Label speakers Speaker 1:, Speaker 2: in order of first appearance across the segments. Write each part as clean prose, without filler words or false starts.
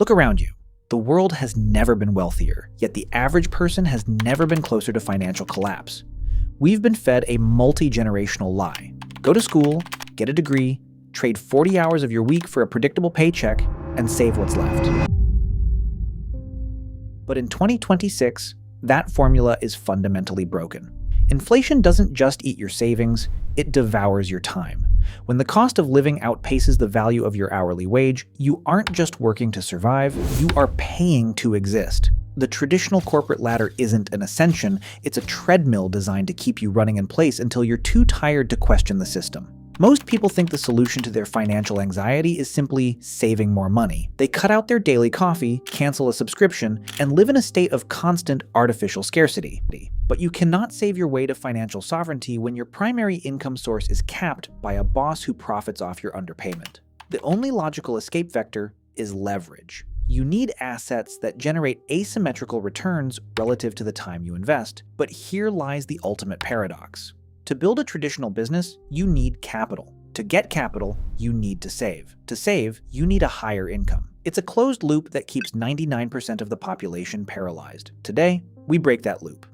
Speaker 1: Look around you. The world has never been wealthier, yet the average person has never been closer to financial collapse. We've been fed a multi-generational lie. Go to school, get a degree, trade 40 hours of your week for a predictable paycheck, and save what's left. But in 2026, that formula is fundamentally broken. Inflation doesn't just eat your savings, it devours your time. When the cost of living outpaces the value of your hourly wage, you aren't just working to survive, you are paying to exist. The traditional corporate ladder isn't an ascension, it's a treadmill designed to keep you running in place until you're too tired to question the system. Most people think the solution to their financial anxiety is simply saving more money. They cut out their daily coffee, cancel a subscription, and live in a state of constant artificial scarcity. But you cannot save your way to financial sovereignty when your primary income source is capped by a boss who profits off your underpayment. The only logical escape vector is leverage. You need assets that generate asymmetrical returns relative to the time you invest, but here lies the ultimate paradox. To build a traditional business, you need capital. To get capital, you need to save. To save, you need a higher income. It's a closed loop that keeps 99% of the population paralyzed. Today, we break that loop.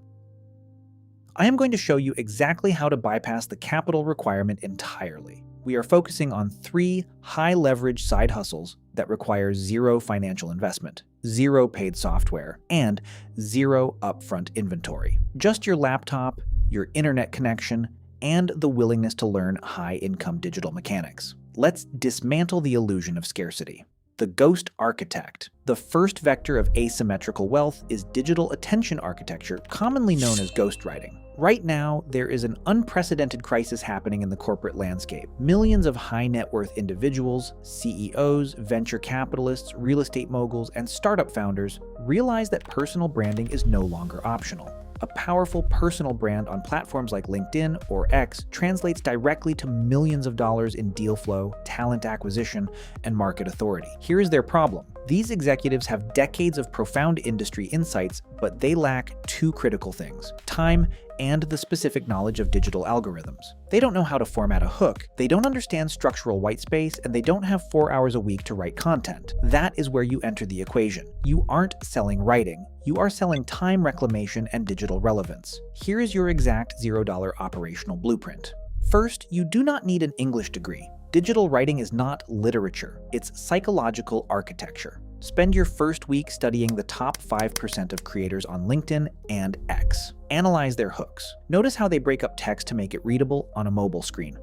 Speaker 1: I am going to show you exactly how to bypass the capital requirement entirely. We are focusing on 3 high-leverage side hustles that require 0 financial investment, 0 paid software, and 0 upfront inventory. Just your laptop, your internet connection, and the willingness to learn high-income digital mechanics. Let's dismantle the illusion of scarcity. The ghost architect. The first vector of asymmetrical wealth is digital attention architecture, commonly known as ghostwriting. Right now, there is an unprecedented crisis happening in the corporate landscape. Millions of high net worth individuals, CEOs, venture capitalists, real estate moguls, and startup founders realize that personal branding is no longer optional. A powerful personal brand on platforms like LinkedIn or X translates directly to millions of dollars in deal flow, talent acquisition, and market authority. Here is their problem. These executives have decades of profound industry insights, but they lack 2 critical things: time and the specific knowledge of digital algorithms. They don't know how to format a hook, they don't understand structural white space, and they don't have 4 hours a week to write content. That is where you enter the equation. You aren't selling writing, you are selling time reclamation and digital relevance. Here is your exact $0 operational blueprint. First, you do not need an English degree. Digital writing is not literature, it's psychological architecture. Spend your first week studying the top 5% of creators on LinkedIn and X. Analyze their hooks. Notice how they break up text to make it readable on a mobile screen.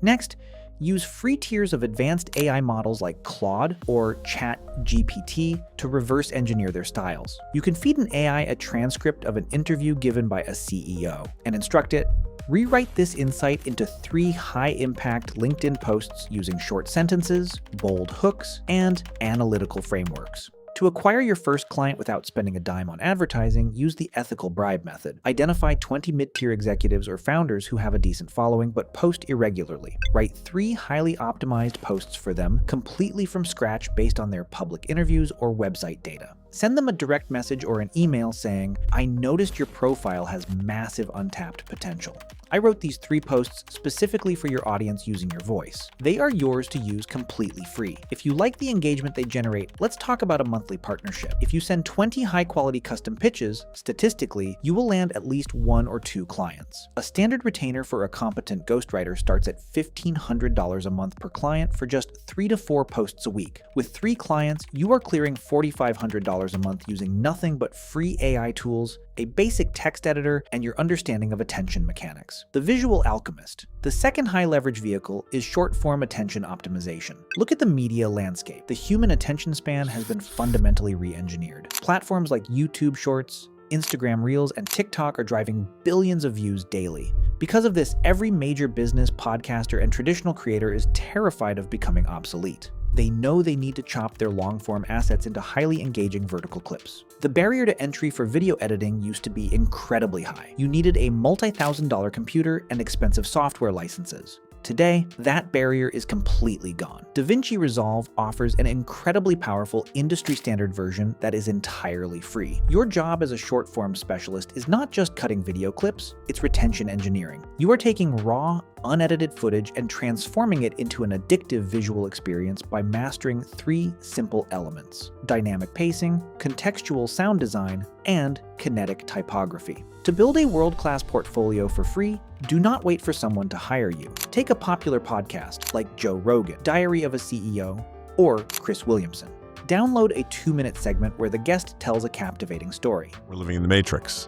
Speaker 1: Next, use free tiers of advanced AI models like Claude or ChatGPT to reverse engineer their styles. You can feed an AI a transcript of an interview given by a CEO and instruct it, rewrite this insight into 3 high-impact LinkedIn posts using short sentences, bold hooks, and analytical frameworks. To acquire your first client without spending a dime on advertising, use the ethical bribe method. Identify 20 mid-tier executives or founders who have a decent following but post irregularly. Write 3 highly optimized posts for them, completely from scratch based on their public interviews or website data. Send them a direct message or an email saying, "I noticed your profile has massive untapped potential. I wrote these 3 posts specifically for your audience using your voice. They are yours to use completely free. If you like the engagement they generate, let's talk about a monthly partnership." If you send 20 high-quality custom pitches, statistically, you will land at least 1 or 2 clients. A standard retainer for a competent ghostwriter starts at $1,500 a month per client for just 3 to 4 posts a week. With 3 clients, you are clearing $4,500 a month using nothing but free AI tools, a basic text editor, and your understanding of attention mechanics. The visual alchemist. The second high-leverage vehicle is short-form attention optimization. Look at the media landscape. The human attention span has been fundamentally re-engineered. Platforms like YouTube Shorts, Instagram Reels, and TikTok are driving billions of views daily. Because of this, every major business, podcaster, and traditional creator is terrified of becoming obsolete. They know they need to chop their long-form assets into highly engaging vertical clips. The barrier to entry for video editing used to be incredibly high. You needed a multi-$1,000 computer and expensive software licenses. Today, that barrier is completely gone. DaVinci Resolve offers an incredibly powerful industry-standard version that is entirely free. Your job as a short-form specialist is not just cutting video clips, it's retention engineering. You are taking raw, unedited footage and transforming it into an addictive visual experience by mastering 3 simple elements: dynamic pacing, contextual sound design, and kinetic typography. To build a world-class portfolio for free, do not wait for someone to hire you. Take a popular podcast like Joe Rogan, Diary of a CEO, or Chris Williamson. Download a 2-minute segment where the guest tells a captivating story.
Speaker 2: We're living in the Matrix.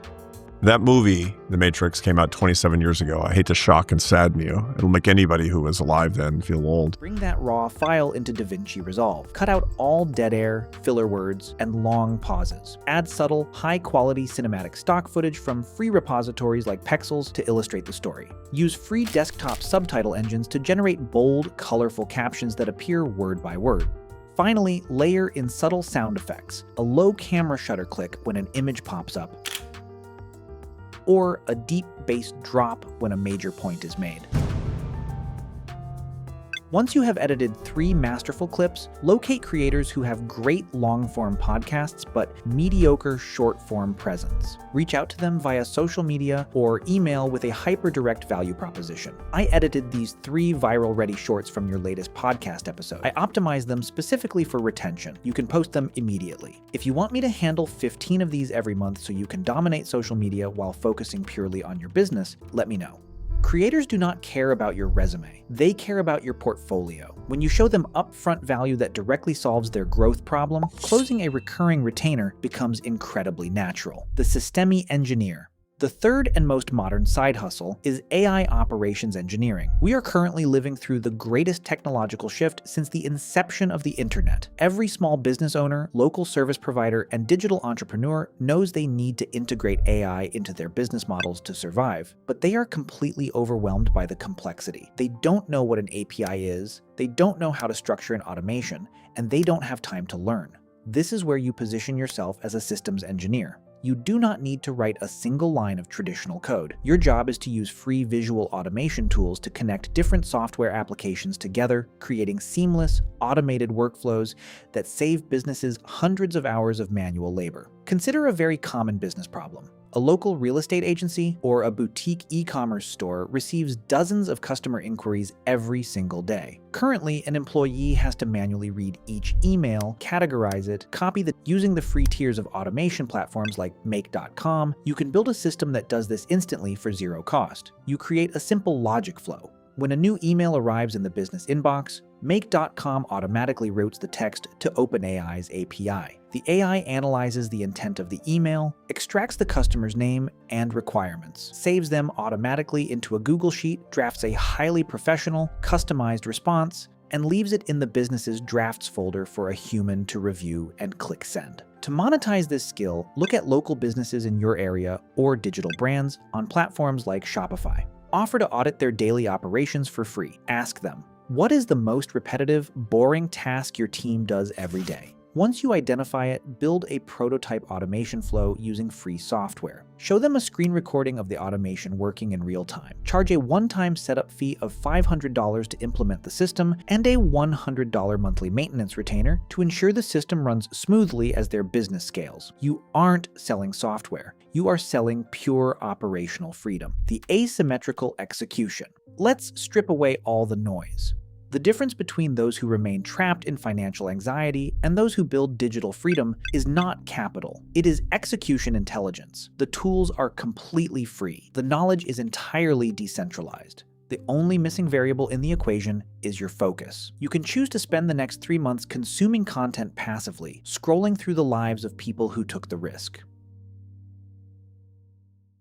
Speaker 2: That movie, The Matrix, came out 27 years ago. I hate to shock and sadden you. It'll make anybody who was alive then feel old.
Speaker 1: Bring that raw file into DaVinci Resolve. Cut out all dead air, filler words, and long pauses. Add subtle, high-quality cinematic stock footage from free repositories like Pexels to illustrate the story. Use free desktop subtitle engines to generate bold, colorful captions that appear word by word. Finally, layer in subtle sound effects, a low camera shutter click when an image pops up, or a deep bass drop when a major point is made. Once you have edited 3 masterful clips, locate creators who have great long-form podcasts but mediocre short-form presence. Reach out to them via social media or email with a hyper-direct value proposition. I edited these 3 viral-ready shorts from your latest podcast episode. I optimized them specifically for retention. You can post them immediately. If you want me to handle 15 of these every month so you can dominate social media while focusing purely on your business, let me know. Creators do not care about your resume. They care about your portfolio. When you show them upfront value that directly solves their growth problem, closing a recurring retainer becomes incredibly natural. The Systemi Engineer. The third and most modern side hustle is AI operations engineering. We are currently living through the greatest technological shift since the inception of the internet. Every small business owner, local service provider, and digital entrepreneur knows they need to integrate AI into their business models to survive, but they are completely overwhelmed by the complexity. They don't know what an API is, they don't know how to structure an automation, and they don't have time to learn. This is where you position yourself as a systems engineer. You do not need to write a single line of traditional code. Your job is to use free visual automation tools to connect different software applications together, creating seamless, automated workflows that save businesses hundreds of hours of manual labor. Consider a very common business problem. A local real estate agency or a boutique e-commerce store receives dozens of customer inquiries every single day. Currently, an employee has to manually read each email, categorize it, using the free tiers of automation platforms like Make.com, you can build a system that does this instantly for zero cost. You create a simple logic flow. When a new email arrives in the business inbox, Make.com automatically routes the text to OpenAI's API. The AI analyzes the intent of the email, extracts the customer's name and requirements, saves them automatically into a Google Sheet, drafts a highly professional, customized response, and leaves it in the business's drafts folder for a human to review and click send. To monetize this skill, look at local businesses in your area or digital brands on platforms like Shopify. Offer to audit their daily operations for free. Ask them, what is the most repetitive, boring task your team does every day? Once you identify it, build a prototype automation flow using free software. Show them a screen recording of the automation working in real time. Charge a one-time setup fee of $500 to implement the system and a $100 monthly maintenance retainer to ensure the system runs smoothly as their business scales. You aren't selling software. You are selling pure operational freedom, the asymmetrical execution. Let's strip away all the noise. The difference between those who remain trapped in financial anxiety and those who build digital freedom is not capital. It is execution intelligence. The tools are completely free. The knowledge is entirely decentralized. The only missing variable in the equation is your focus. You can choose to spend the next 3 months consuming content passively, scrolling through the lives of people who took the risk.